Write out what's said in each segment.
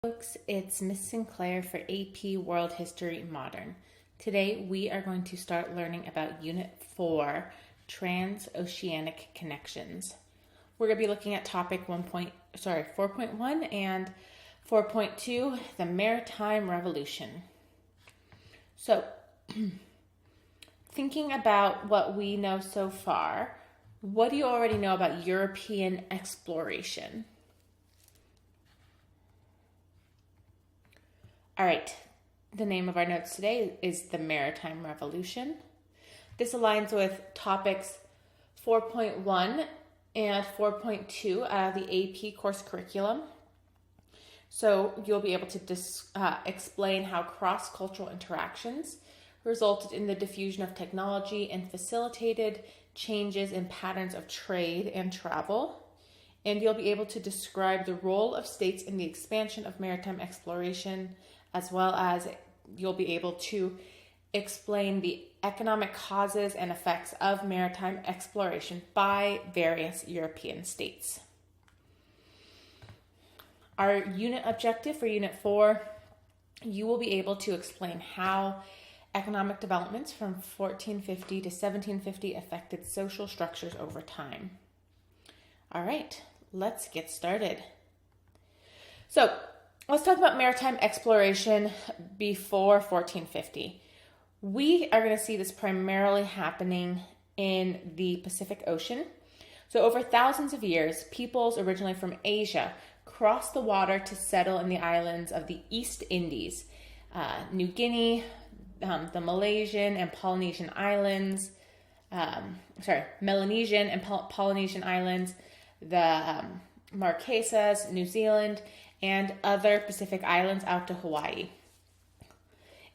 Folks, it's Miss Sinclair for AP World History Modern. Today we are going to start learning about Unit 4, Transoceanic Connections. We're going to be looking at topic 4.1 and 4.2, the Maritime Revolution. So, thinking about what we know so far, what do you already know about European exploration? All right, the name of our notes today is the Maritime Revolution. This aligns with topics 4.1 and 4.2 out of the AP course curriculum. So you'll be able to explain how cross-cultural interactions resulted in the diffusion of technology and facilitated changes in patterns of trade and travel. And you'll be able to describe the role of states in the expansion of maritime exploration, as well as you'll be able to explain the economic causes and effects of maritime exploration by various European states. Our unit objective for Unit 4, you will be able to explain how economic developments from 1450 to 1750 affected social structures over time. All right, let's get started. So, let's talk about maritime exploration before 1450. We are going to see this primarily happening in the Pacific Ocean. So over thousands of years, peoples originally from Asia crossed the water to settle in the islands of the East Indies, New Guinea, the Malaysian and Polynesian islands, Melanesian and Polynesian islands, the Marquesas, New Zealand, and other Pacific islands out to Hawaii.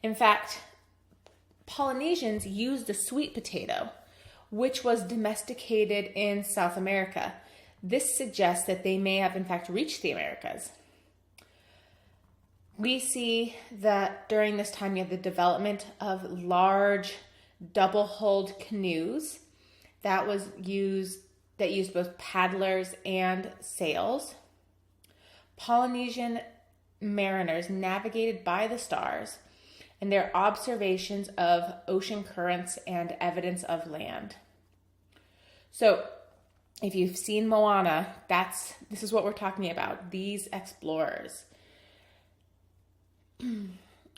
In fact, Polynesians used the sweet potato, which was domesticated in South America. This suggests that they may have in fact reached the Americas. We see that during this time you have the development of large double-hulled canoes that used both paddlers and sails. Polynesian mariners navigated by the stars and their observations of ocean currents and evidence of land. So, if you've seen Moana, this is what we're talking about, these explorers.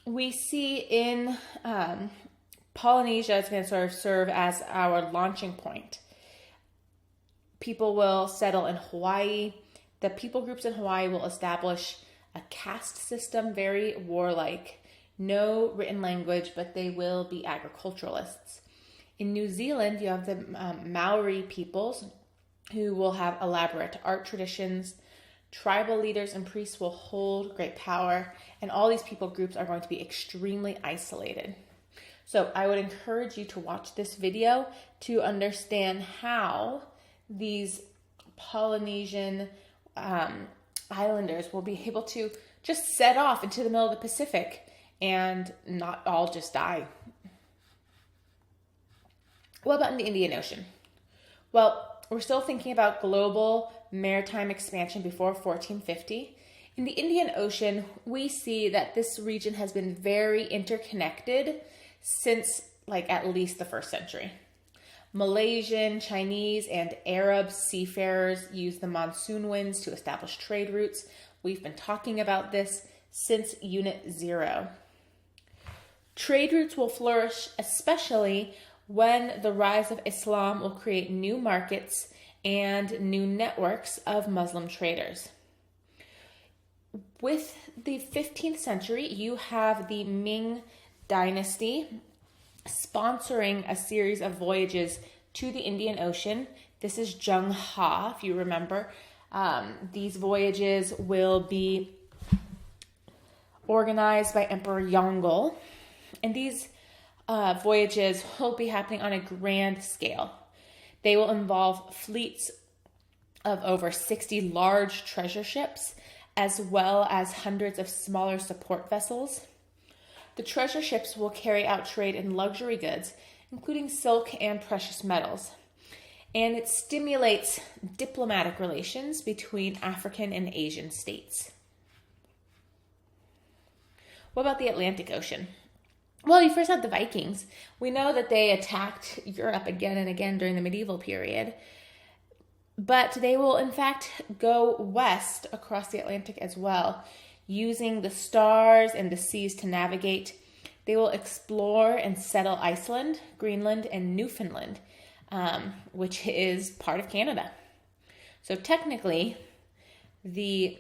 We see in Polynesia, it's going to sort of serve as our launching point. People will settle in Hawaii. The people groups in Hawaii will establish a caste system, very warlike. No written language, but they will be agriculturalists. In New Zealand, you have the Maori peoples who will have elaborate art traditions. Tribal leaders and priests will hold great power, and all these people groups are going to be extremely isolated. So I would encourage you to watch this video to understand how these Polynesian islanders will be able to just set off into the middle of the Pacific and not all just die. What about in the Indian Ocean? Well, we're still thinking about global maritime expansion before 1450. In the Indian Ocean, we see that this region has been very interconnected since at least the 1st century. Malaysian, Chinese, and Arab seafarers used the monsoon winds to establish trade routes. We've been talking about this since Unit 0. Trade routes will flourish especially when the rise of Islam will create new markets and new networks of Muslim traders. With the 15th century, you have the Ming Dynasty sponsoring a series of voyages to the Indian Ocean. This is Zheng Ha, if you remember. These voyages will be organized by Emperor Yongle, and these voyages will be happening on a grand scale. They will involve fleets of over 60 large treasure ships, as well as hundreds of smaller support vessels. The treasure ships will carry out trade in luxury goods, including silk and precious metals. And it stimulates diplomatic relations between African and Asian states. What about the Atlantic Ocean? Well, you first have the Vikings. We know that they attacked Europe again and again during the medieval period, but they will in fact go west across the Atlantic as well, using the stars and the seas to navigate. They will explore and settle Iceland, Greenland, and Newfoundland, which is part of Canada. So technically, the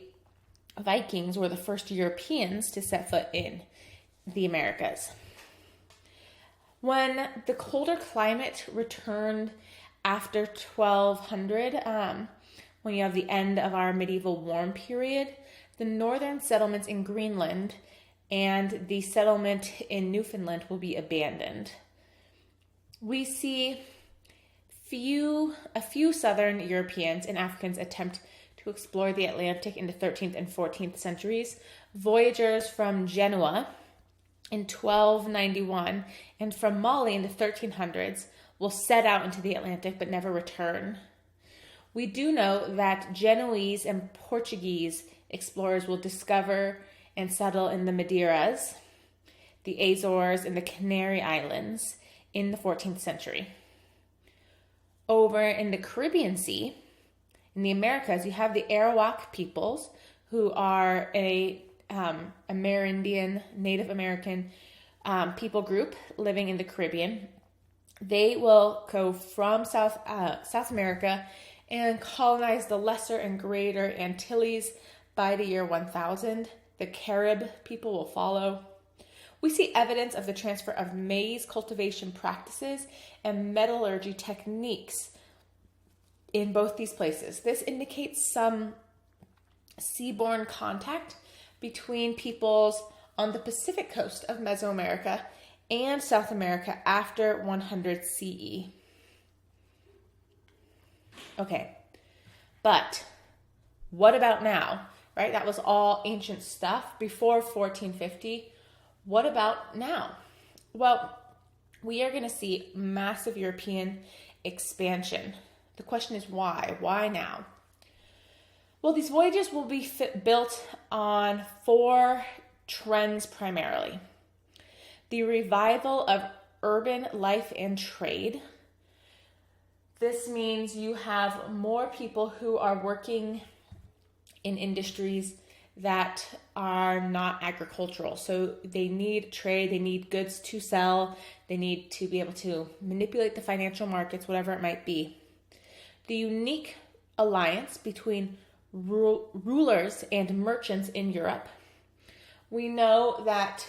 Vikings were the first Europeans to set foot in the Americas. When the colder climate returned after 1200, when you have the end of our medieval warm period, the northern settlements in Greenland and the settlement in Newfoundland will be abandoned. We see a few southern Europeans and Africans attempt to explore the Atlantic in the 13th and 14th centuries. Voyagers from Genoa in 1291 and from Mali in the 1300s will set out into the Atlantic but never return. We do know that Genoese and Portuguese explorers will discover and settle in the Madeiras, the Azores, and the Canary Islands in the 14th century. Over in the Caribbean Sea, in the Americas, you have the Arawak peoples, who are a Amerindian, Native American people group living in the Caribbean. They will go from South America and colonize the Lesser and Greater Antilles by the year 1000. The Carib people will follow. We see evidence of the transfer of maize cultivation practices and metallurgy techniques in both these places. This indicates some seaborne contact between peoples on the Pacific coast of Mesoamerica and South America after 100 CE. Okay, but what about now, right? That was all ancient stuff before 1450. What about now? Well, we are going to see massive European expansion. The question is why? Why now? Well, these voyages will be built on 4 trends primarily. The revival of urban life and trade. This means you have more people who are working in industries that are not agricultural. So they need trade, they need goods to sell, they need to be able to manipulate the financial markets, whatever it might be. The unique alliance between rulers and merchants in Europe. We know that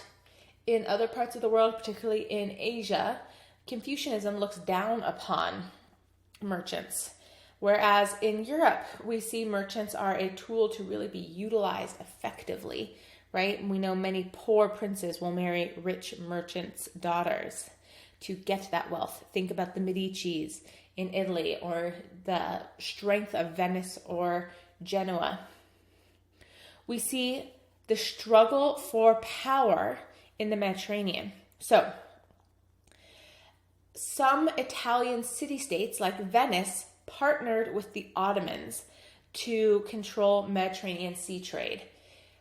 in other parts of the world, particularly in Asia, Confucianism looks down upon merchants. Whereas in Europe, we see merchants are a tool to really be utilized effectively, right? We know many poor princes will marry rich merchants' daughters to get that wealth. Think about the Medicis in Italy, or the strength of Venice or Genoa. We see the struggle for power in the Mediterranean. So, some Italian city-states like Venice partnered with the Ottomans to control Mediterranean sea trade.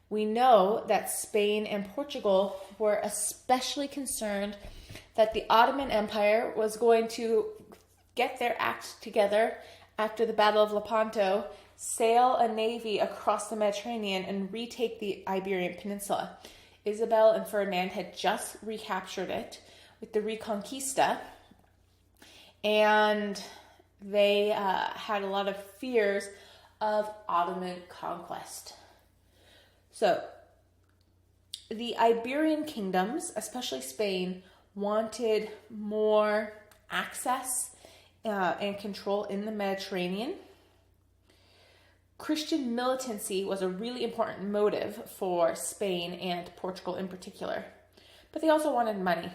We know that Spain and Portugal were especially concerned that the Ottoman Empire was going to get their act together after the Battle of Lepanto, sail a navy across the Mediterranean, and retake the Iberian Peninsula. Isabel and Ferdinand had just recaptured it with the Reconquista, and they had a lot of fears of Ottoman conquest. So, the Iberian kingdoms, especially Spain, wanted more access and control in the Mediterranean. Christian militancy was a really important motive for Spain and Portugal in particular. But they also wanted money.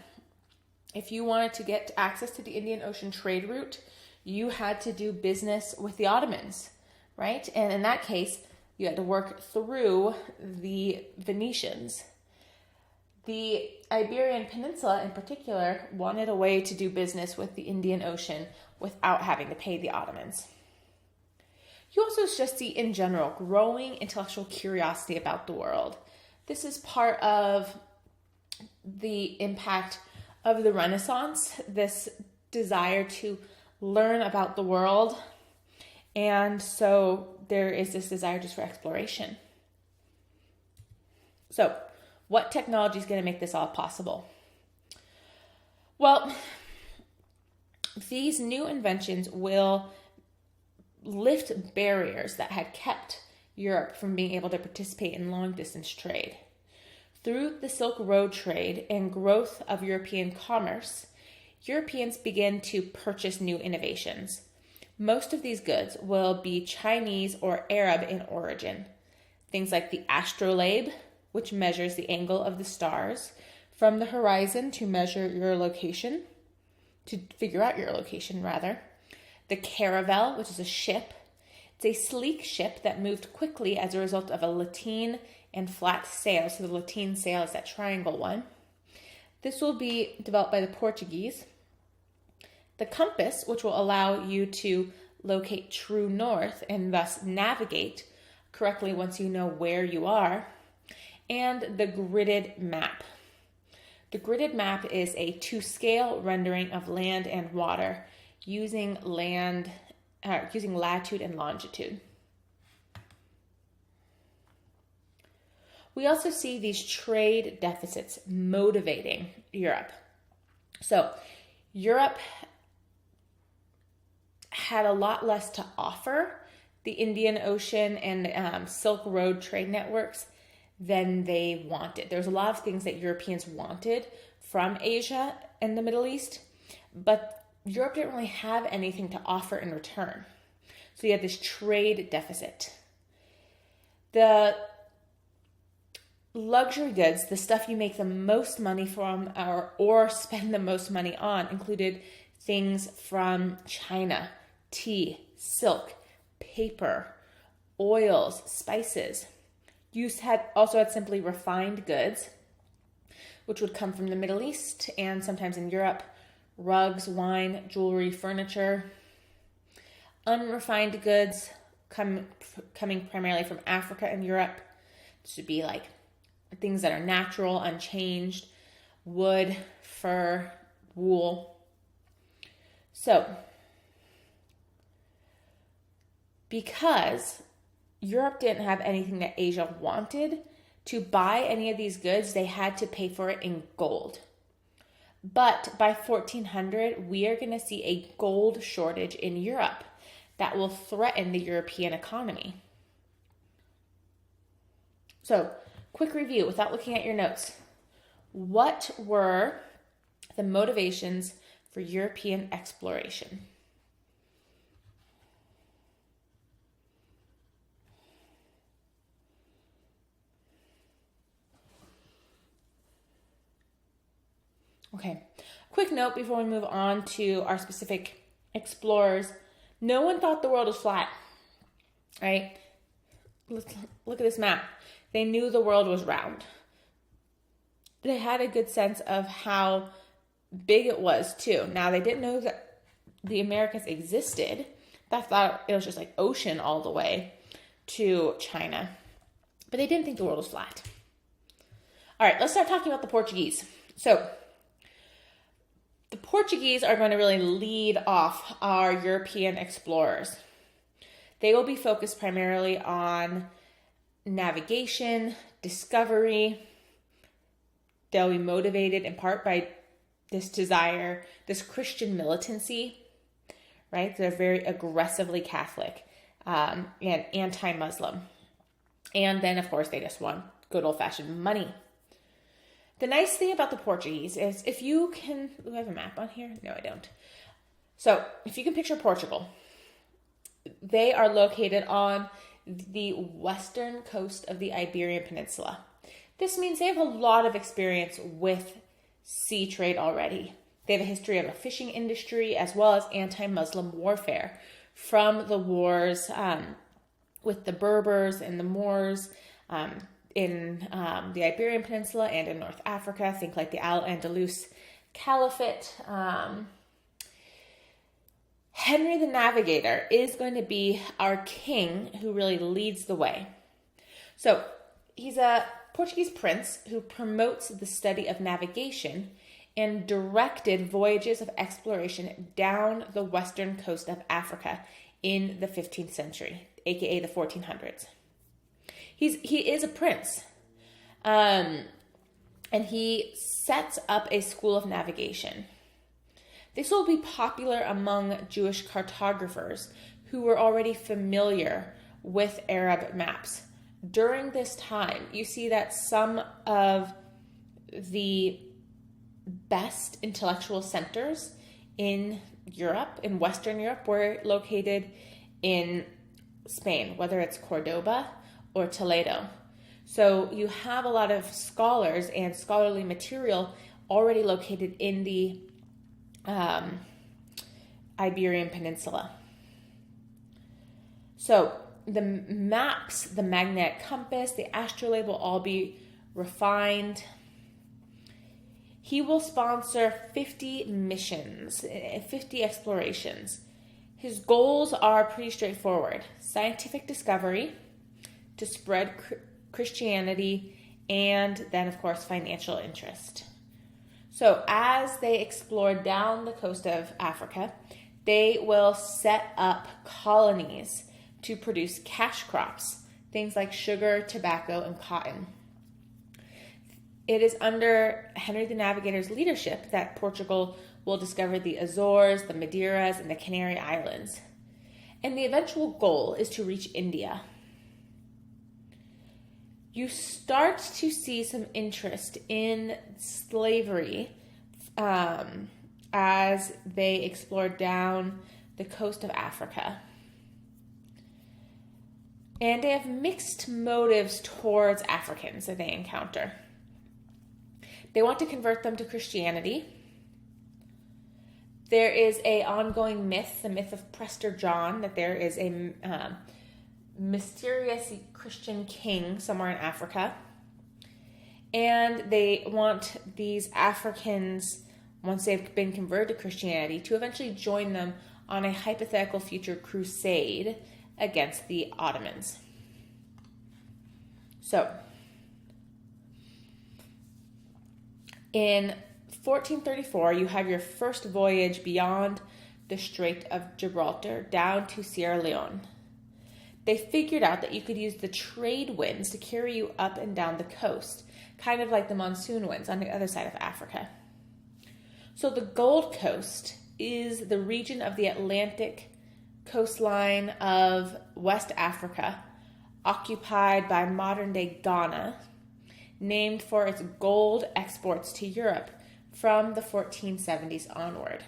If you wanted to get access to the Indian Ocean trade route, you had to do business with the Ottomans, right? And in that case, you had to work through the Venetians. The Iberian Peninsula in particular wanted a way to do business with the Indian Ocean without having to pay the Ottomans. You also just see in general growing intellectual curiosity about the world. This is part of the impact of the Renaissance, this desire to learn about the world. And so there is this desire just for exploration. So what technology is going to make this all possible? Well, these new inventions will lift barriers that had kept Europe from being able to participate in long-distance trade. Through the Silk Road trade and growth of European commerce, Europeans begin to purchase new innovations. Most of these goods will be Chinese or Arab in origin. Things like the astrolabe, which measures the angle of the stars from the horizon to measure your location, to figure out your location rather. The caravel, which is a ship. It's a sleek ship that moved quickly as a result of a lateen and flat sail. So the lateen sail is that triangle one. This will be developed by the Portuguese. The compass, which will allow you to locate true north and thus navigate correctly once you know where you are. And the gridded map. The gridded map is a to-scale rendering of land and water using latitude and longitude. We also see these trade deficits motivating Europe. So Europe had a lot less to offer the Indian Ocean and Silk Road trade networks than they wanted. There's a lot of things that Europeans wanted from Asia and the Middle East, but Europe didn't really have anything to offer in return. So you had this trade deficit. The luxury goods, the stuff you make the most money from or spend the most money on, included things from China, tea, silk, paper, oils, spices. You also had simply refined goods, which would come from the Middle East and sometimes in Europe, rugs, wine, jewelry, furniture. Unrefined goods coming primarily from Africa and Europe. This would be like things that are natural, unchanged, wood, fur, wool. So, because Europe didn't have anything that Asia wanted, to buy any of these goods, they had to pay for it in gold. But by 1400, we are going to see a gold shortage in Europe that will threaten the European economy. So, quick review without looking at your notes. What were the motivations for European exploration? Okay, quick note before we move on to our specific explorers. No one thought the world was flat, right? Let's look at this map. They knew the world was round. They had a good sense of how big it was too. Now, they didn't know that the Americas existed. They thought it was just like ocean all the way to China. But they didn't think the world was flat. All right, let's start talking about the Portuguese. So, the Portuguese are going to really lead off our European explorers. They will be focused primarily on navigation, discovery. They'll be motivated in part by this desire, this Christian militancy, right? They're very aggressively Catholic and anti-Muslim. And then, of course, they just want good old-fashioned money. The nice thing about the Portuguese is if you can... Do I have a map on here? No, I don't. So, if you can picture Portugal, they are located on the western coast of the Iberian Peninsula. This means they have a lot of experience with sea trade already. They have a history of a fishing industry as well as anti-Muslim warfare from the wars with the Berbers and the Moors, in the Iberian Peninsula and in North Africa. Think like the Al-Andalus Caliphate. Henry the Navigator is going to be our king who really leads the way. So he's a Portuguese prince who promotes the study of navigation and directed voyages of exploration down the western coast of Africa in the 15th century, aka the 1400s. He is a prince, and he sets up a school of navigation. This will be popular among Jewish cartographers who were already familiar with Arab maps. During this time, you see that some of the best intellectual centers in Europe, in Western Europe, were located in Spain, whether it's Cordoba or Toledo. So you have a lot of scholars and scholarly material already located in the Iberian Peninsula. So the maps, the magnetic compass, the astrolabe will all be refined. He will sponsor 50 missions, 50 explorations. His goals are pretty straightforward. Scientific discovery, to spread Christianity, and then, of course, financial interest. So as they explore down the coast of Africa, they will set up colonies to produce cash crops, things like sugar, tobacco, and cotton. It is under Henry the Navigator's leadership that Portugal will discover the Azores, the Madeiras, and the Canary Islands. And the eventual goal is to reach India. You start to see some interest in slavery as they explore down the coast of Africa. And they have mixed motives towards Africans that they encounter. They want to convert them to Christianity. There is an ongoing myth, the myth of Prester John, that there is a mysterious Christian king somewhere in Africa. And they want these Africans, once they've been converted to Christianity, to eventually join them on a hypothetical future crusade against the Ottomans. So, in 1434, you have your first voyage beyond the Strait of Gibraltar down to Sierra Leone. They figured out that you could use the trade winds to carry you up and down the coast, kind of like the monsoon winds on the other side of Africa. So the Gold Coast is the region of the Atlantic coastline of West Africa, occupied by modern-day Ghana, named for its gold exports to Europe from the 1470s onward.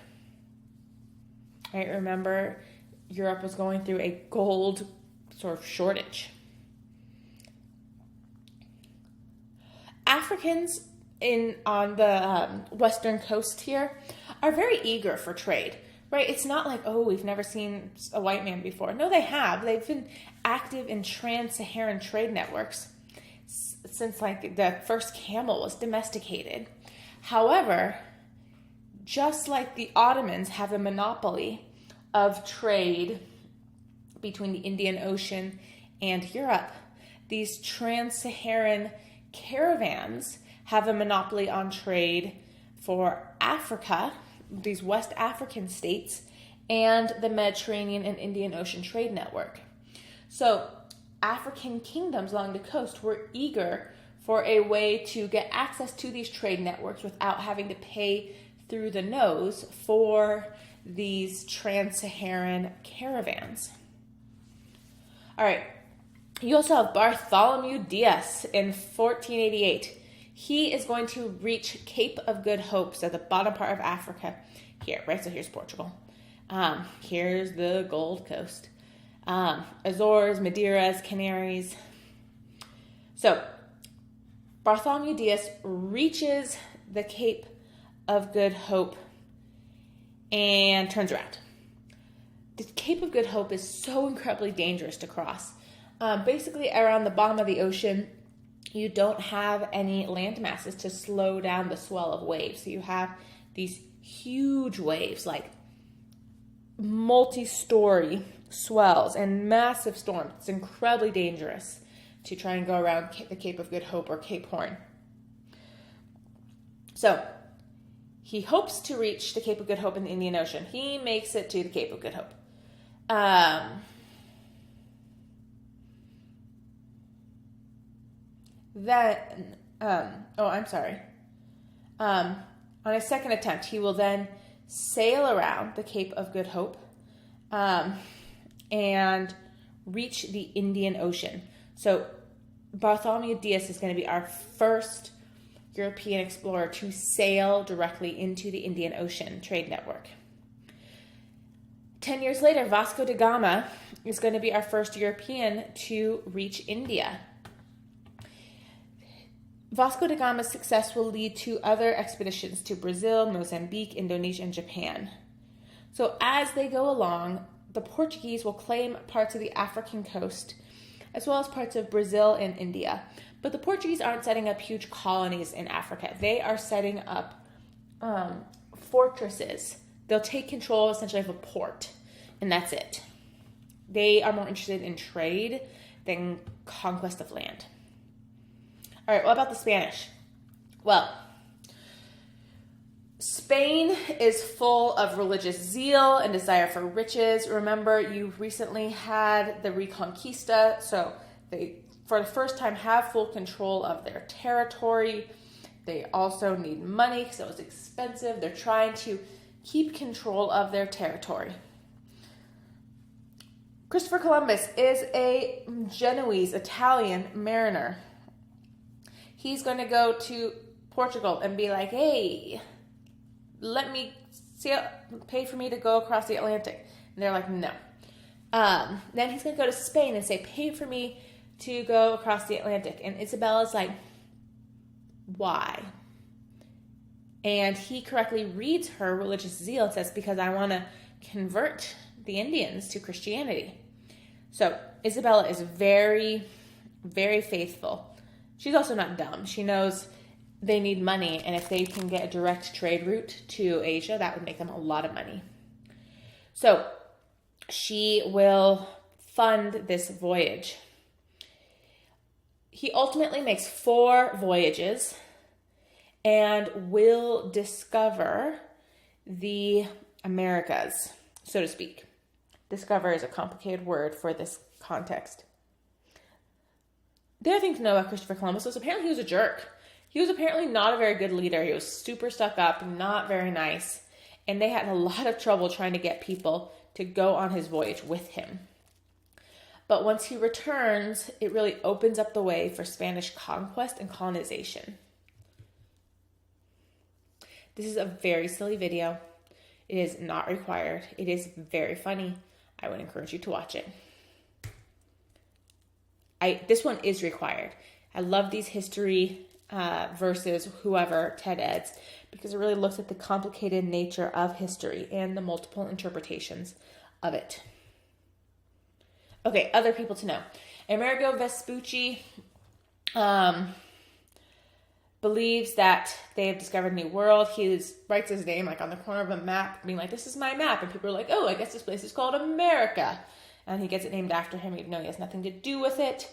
Right, remember, Europe was going through a gold sort of shortage. Africans on the western coast here are very eager for trade, right? It's not like, oh, we've never seen a white man before. No, they have. They've been active in Trans-Saharan trade networks since like the first camel was domesticated. However, just like the Ottomans have a monopoly of trade between the Indian Ocean and Europe, these Trans-Saharan caravans have a monopoly on trade for Africa, these West African states, and the Mediterranean and Indian Ocean trade network. So African kingdoms along the coast were eager for a way to get access to these trade networks without having to pay through the nose for these Trans-Saharan caravans. All right, you also have Bartholomew Diaz in 1488. He is going to reach Cape of Good Hope, so the bottom part of Africa here, right? So here's Portugal. Here's the Gold Coast. Azores, Madeiras, Canaries. So Bartholomew Diaz reaches the Cape of Good Hope and turns around. The Cape of Good Hope is so incredibly dangerous to cross. Basically, around the bottom of the ocean, you don't have any land masses to slow down the swell of waves. So you have these huge waves, like multi-story swells and massive storms. It's incredibly dangerous to try and go around the Cape of Good Hope or Cape Horn. So he hopes to reach the Cape of Good Hope in the Indian Ocean. He makes it to the Cape of Good Hope. On a second attempt, he will then sail around the Cape of Good Hope and reach the Indian Ocean. So Bartholomew Diaz is going to be our first European explorer to sail directly into the Indian Ocean trade network. 10 years later, Vasco da Gama is going to be our first European to reach India. Vasco da Gama's success will lead to other expeditions to Brazil, Mozambique, Indonesia, and Japan. So as they go along, the Portuguese will claim parts of the African coast, as well as parts of Brazil and India. But the Portuguese aren't setting up huge colonies in Africa. They are setting up fortresses. They'll take control essentially of a port, and that's it. They are more interested in trade than conquest of land. All right, what about the Spanish? Well, Spain is full of religious zeal and desire for riches. Remember, you recently had the Reconquista, so they, for the first time, have full control of their territory. They also need money because it was expensive. They're trying to keep control of their territory. Christopher Columbus is a Genoese Italian mariner. He's going to go to Portugal and be like, hey, let me pay for me to go across the Atlantic. And they're like, no. Then he's going to go to Spain and say, pay for me to go across the Atlantic. And Isabella's like, why? And he correctly reads her religious zeal and says, because I want to convert the Indians to Christianity. So Isabella is very, very faithful. She's also not dumb. She knows they need money, and if they can get a direct trade route to Asia, that would make them a lot of money. So she will fund this voyage. He ultimately makes 4 voyages and will discover the Americas, so to speak. Discover is a complicated word for this context. The other thing to know about Christopher Columbus was apparently he was a jerk. He was apparently not a very good leader. He was super stuck up, not very nice. And they had a lot of trouble trying to get people to go on his voyage with him. But once he returns, it really opens up the way for Spanish conquest and colonization. This is a very silly video. It is not required. It is very funny. I would encourage you to watch it. This one is required. I love these history versus whoever TED Eds because it really looks at the complicated nature of history and the multiple interpretations of it. Okay, other people to know. Amerigo Vespucci believes that they have discovered a new world. He writes his name like on the corner of a map, being like, this is my map. And people are like, oh, I guess this place is called America. And he gets it named after him, even though he has nothing to do with it.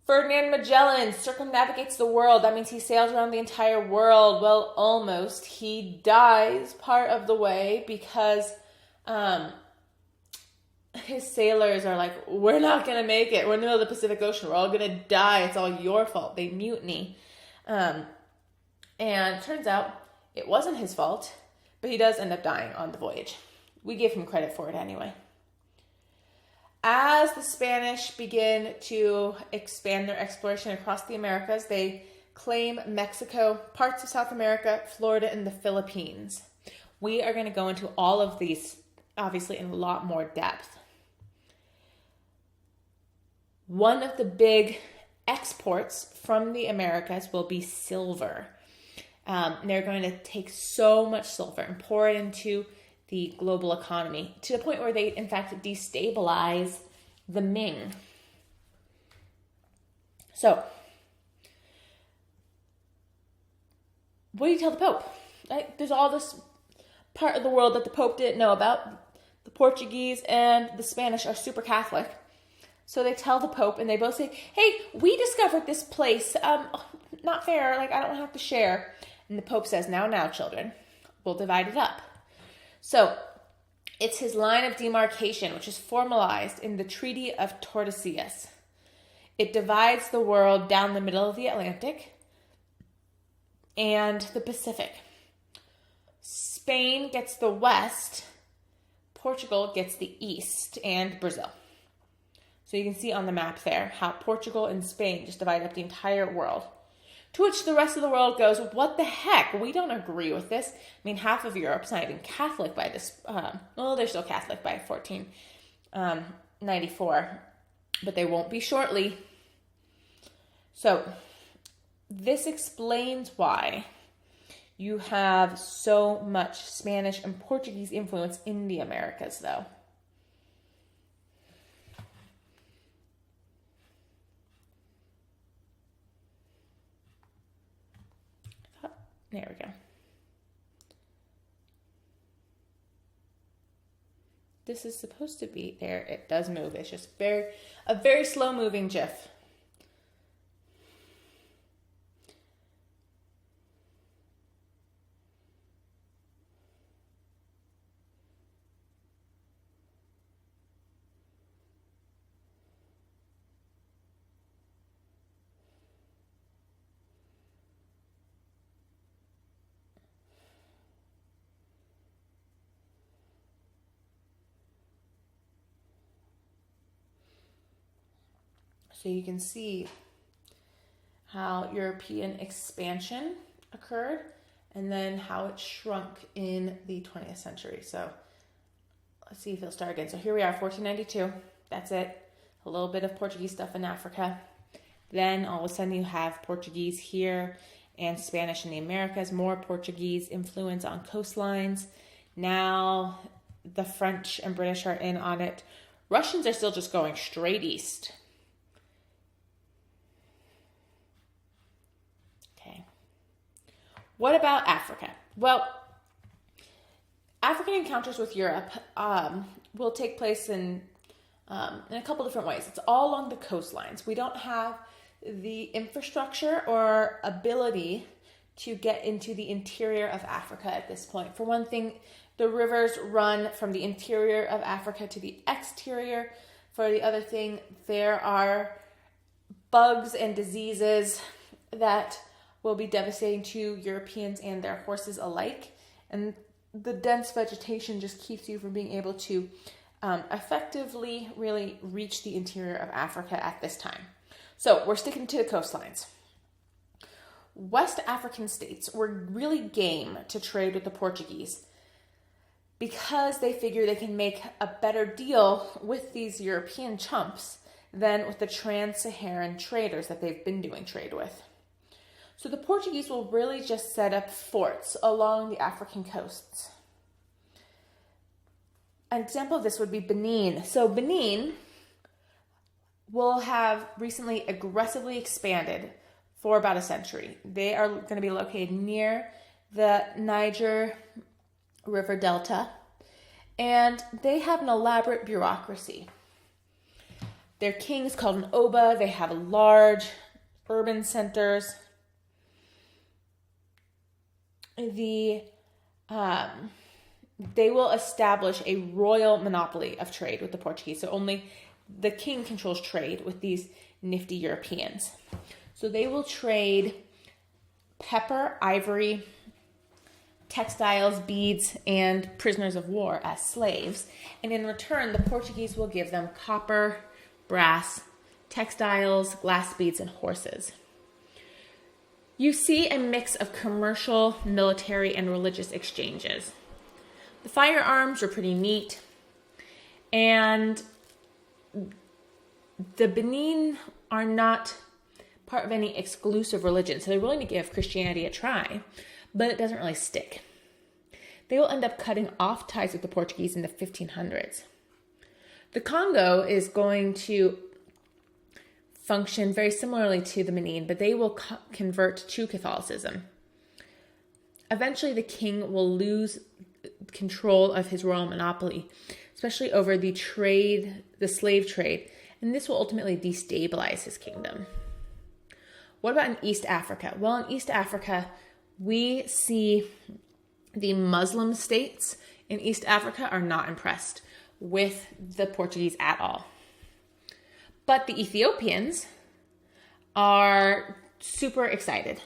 Ferdinand Magellan circumnavigates the world. That means he sails around the entire world. Well, almost. He dies part of the way because his sailors are like, we're not going to make it. We're in the middle of the Pacific Ocean. We're all going to die. It's all your fault. They mutiny. And it turns out it wasn't his fault, but he does end up dying on the voyage. We give him credit for it anyway. As the Spanish begin to expand their exploration across the Americas, they claim Mexico, parts of South America, Florida, and the Philippines. We are going to go into all of these, obviously, in a lot more depth. One of the big exports from the Americas will be silver. They're going to take so much silver and pour it into the global economy to the point where they, in fact, destabilize the Ming. So, what do you tell the Pope? Right? There's all this part of the world that the Pope didn't know about. The Portuguese and the Spanish are super Catholic. So they tell the Pope, and they both say, hey, we discovered this place. Not fair. Like, I don't have to share. And the Pope says, now, children, we'll divide it up. So it's his line of demarcation, which is formalized in the Treaty of Tordesillas. It divides the world down the middle of the Atlantic and the Pacific. Spain gets the west, Portugal gets the east, and Brazil. So you can see on the map there how Portugal and Spain just divide up the entire world. To which the rest of the world goes, what the heck? We don't agree with this. I mean, half of Europe's not even Catholic by this. They're still Catholic by 1494, but they won't be shortly. So this explains why you have so much Spanish and Portuguese influence in the Americas, though. There we go. This is supposed to be there. It does move. It's just a very slow moving GIF. So you can see how European expansion occurred and then how it shrunk in the 20th century. So let's see if it'll start again. So here we are, 1492. That's it. A little bit of Portuguese stuff in Africa. Then all of a sudden you have Portuguese here and Spanish in the Americas, more Portuguese influence on coastlines. Now the French and British are in on it. Russians are still just going straight east. What about Africa? Well, African encounters with Europe will take place in a couple different ways. It's all along the coastlines. We don't have the infrastructure or ability to get into the interior of Africa at this point. For one thing, the rivers run from the interior of Africa to the exterior. For the other thing, there are bugs and diseases that will be devastating to Europeans and their horses alike. And the dense vegetation just keeps you from being able to effectively really reach the interior of Africa at this time. So we're sticking to the coastlines. West African states were really game to trade with the Portuguese because they figure they can make a better deal with these European chumps than with the Trans-Saharan traders that they've been doing trade with. So the Portuguese will really just set up forts along the African coasts. An example of this would be Benin. So Benin will have recently aggressively expanded for about a century. They are going to be located near the Niger River Delta, and they have an elaborate bureaucracy. Their king is called an Oba. They have large urban centers. They will establish a royal monopoly of trade with the Portuguese. So only the king controls trade with these nifty Europeans. So they will trade pepper, ivory, textiles, beads, and prisoners of war as slaves. And in return, the Portuguese will give them copper, brass, textiles, glass beads, and horses. You see a mix of commercial, military, and religious exchanges. The firearms are pretty neat, and the Benin are not part of any exclusive religion, so they're willing to give Christianity a try, but it doesn't really stick. They will end up cutting off ties with the Portuguese in the 1500s. The Congo is going to function very similarly to the Benin, but they will convert to Catholicism. Eventually, the king will lose control of his royal monopoly, especially over the slave trade, and this will ultimately destabilize his kingdom. What about in East Africa? Well, in East Africa, we see the Muslim states in East Africa are not impressed with the Portuguese at all. But the Ethiopians are super excited.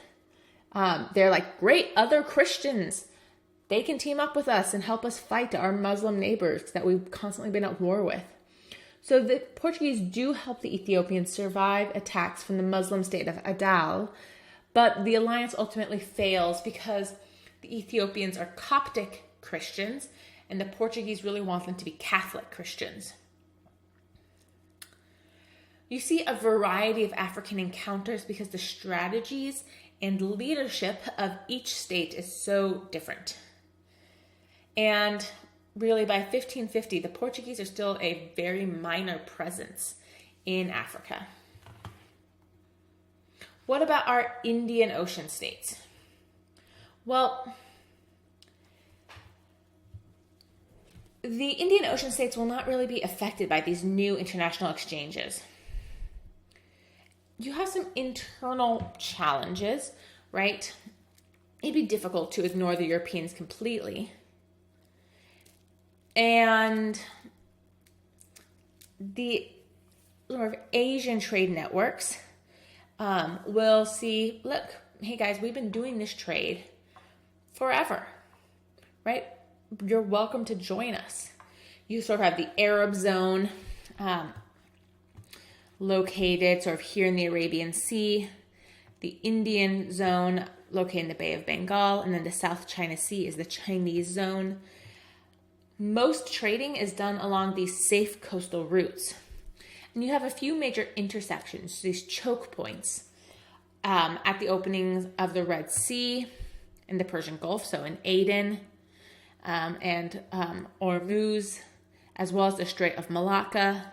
They're like, great, other Christians. They can team up with us and help us fight our Muslim neighbors that we've constantly been at war with. So the Portuguese do help the Ethiopians survive attacks from the Muslim state of Adal, but the alliance ultimately fails because the Ethiopians are Coptic Christians and the Portuguese really want them to be Catholic Christians. You see a variety of African encounters because the strategies and leadership of each state is so different. And really, by 1550, the Portuguese are still a very minor presence in Africa. What about our Indian Ocean states? Well, the Indian Ocean states will not really be affected by these new international exchanges. You have some internal challenges, right? It'd be difficult to ignore the Europeans completely. And the sort of Asian trade networks will see, look, hey guys, we've been doing this trade forever, right? You're welcome to join us. You sort of have the Arab zone located sort of here in the Arabian Sea, the Indian zone located in the Bay of Bengal, and then the South China Sea is the Chinese zone. Most trading is done along these safe coastal routes. And you have a few major intersections, these choke points, at the openings of the Red Sea and the Persian Gulf, so in Aden and Hormuz, as well as the Strait of Malacca.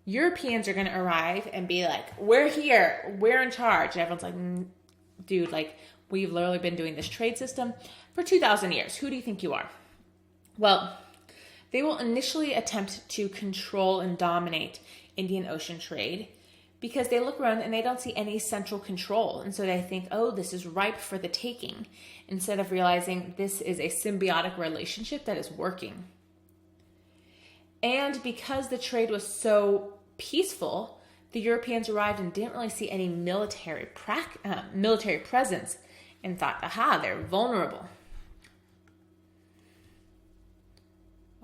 Europeans are going to arrive and be like, we're here, we're in charge. And everyone's like, dude, like, we've literally been doing this trade system for 2,000 years. Who do you think you are? Well, they will initially attempt to control and dominate Indian Ocean trade because they look around and they don't see any central control. And so they think, oh, this is ripe for the taking, instead of realizing this is a symbiotic relationship that is working. And because the trade was so peaceful, the Europeans arrived and didn't really see any military presence and thought, aha, they're vulnerable.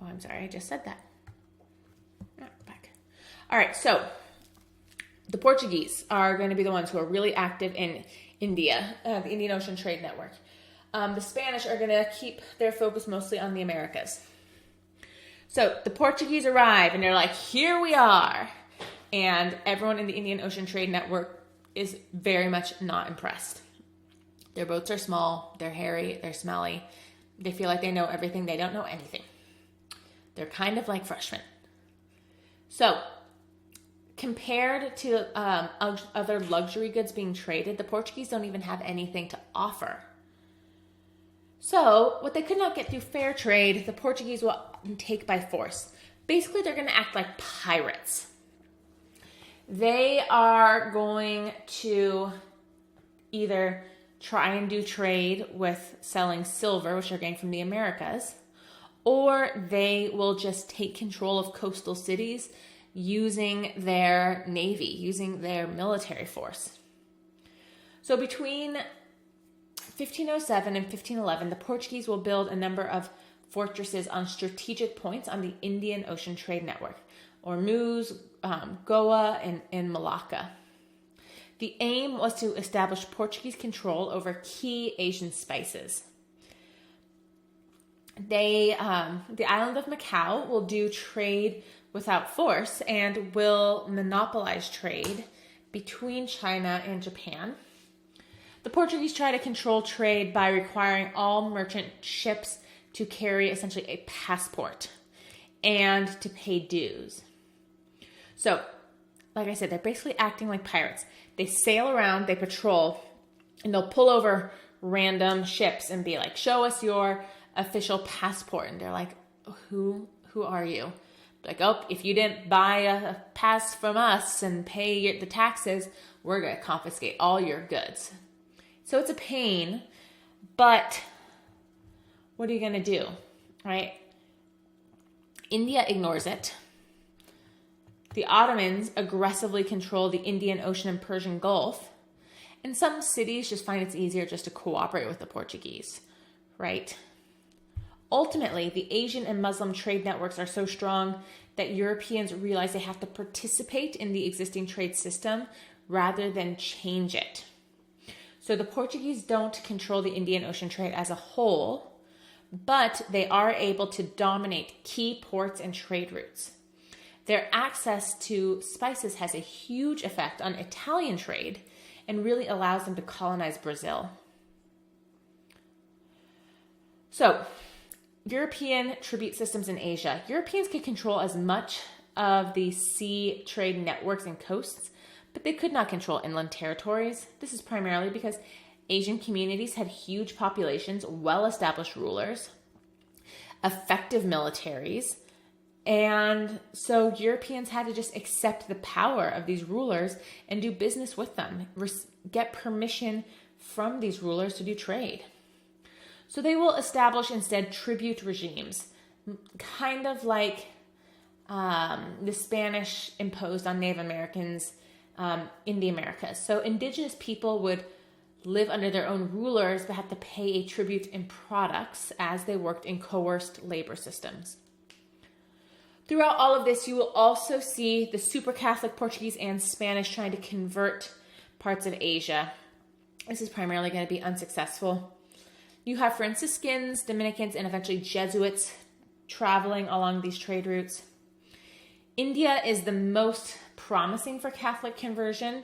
Oh, I'm sorry, I just said that. Back. All right, so the Portuguese are going to be the ones who are really active in India, the Indian Ocean Trade Network. The Spanish are going to keep their focus mostly on the Americas. So the Portuguese arrive and they're like, here we are. And everyone in the Indian Ocean Trade Network is very much not impressed. Their boats are small, they're hairy, they're smelly. They feel like they know everything, they don't know anything. They're kind of like freshmen. So compared to other luxury goods being traded, the Portuguese don't even have anything to offer. So what they could not get through fair trade, the Portuguese will take by force. Basically, they're going to act like pirates. They are going to either try and do trade with selling silver, which they're getting from the Americas, or they will just take control of coastal cities using their navy, using their military force. So between 1507 and 1511, the Portuguese will build a number of fortresses on strategic points on the Indian Ocean Trade Network, Hormuz, Goa, and Malacca. The aim was to establish Portuguese control over key Asian spices. The island of Macau will do trade without force and will monopolize trade between China and Japan. The Portuguese try to control trade by requiring all merchant ships to carry essentially a passport and to pay dues. So, like I said, they're basically acting like pirates. They sail around, they patrol, and they'll pull over random ships and be like, show us your official passport. And they're like, who are you? Like, oh, if you didn't buy a pass from us and pay the taxes, we're going to confiscate all your goods. So it's a pain, but what are you going to do, right? India ignores it. The Ottomans aggressively control the Indian Ocean and Persian Gulf. And some cities just find it's easier just to cooperate with the Portuguese, right? Ultimately, the Asian and Muslim trade networks are so strong that Europeans realize they have to participate in the existing trade system rather than change it. So the Portuguese don't control the Indian Ocean trade as a whole, but they are able to dominate key ports and trade routes. Their access to spices has a huge effect on Italian trade and really allows them to colonize Brazil. So, European tribute systems in Asia. Europeans could control as much of the sea trade networks and coasts, but they could not control inland territories. This is primarily because Asian communities had huge populations, well-established rulers, effective militaries, and so Europeans had to just accept the power of these rulers and do business with them, get permission from these rulers to do trade. So they will establish instead tribute regimes, kind of like the Spanish imposed on Native Americans in the Americas. So indigenous people would live under their own rulers but have to pay a tribute in products as they worked in coerced labor systems. Throughout all of this, you will also see the super Catholic Portuguese and Spanish trying to convert parts of Asia. This is primarily going to be unsuccessful. You have Franciscans, Dominicans, and eventually Jesuits traveling along these trade routes. India is the most promising for Catholic conversion,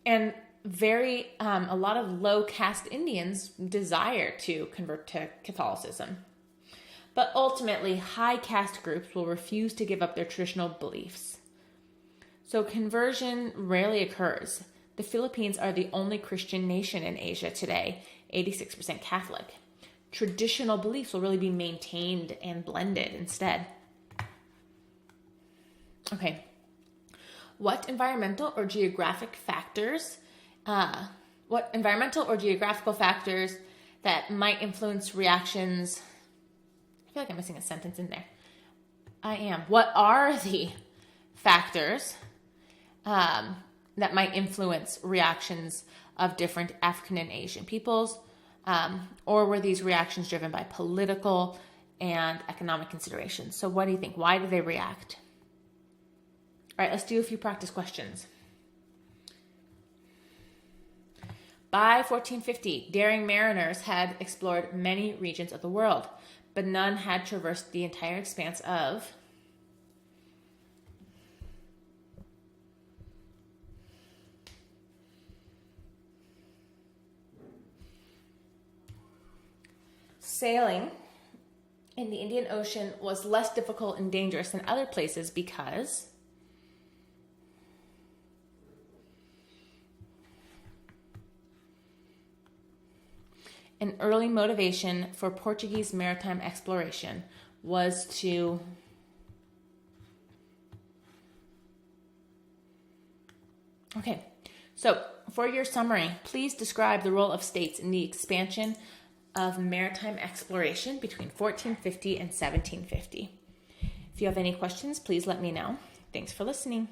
and a lot of low caste Indians desire to convert to Catholicism. But ultimately, high caste groups will refuse to give up their traditional beliefs. So conversion rarely occurs. The Philippines are the only Christian nation in Asia today, 86% Catholic. Traditional beliefs will really be maintained and blended instead. Okay. What environmental or geographical factors that might influence reactions? I feel like I'm missing a sentence in there. I am. What are the factors that might influence reactions of different African and Asian peoples? Or were these reactions driven by political and economic considerations? So what do you think? Why do they react? All right, let's do a few practice questions. By 1450, daring mariners had explored many regions of the world, but none had traversed the entire expanse of sailing in the Indian Ocean was less difficult and dangerous than other places because an early motivation for Portuguese maritime exploration was to so for your summary, please describe the role of states in the expansion of maritime exploration between 1450 and 1750. If you have any questions, please let me know. Thanks for listening.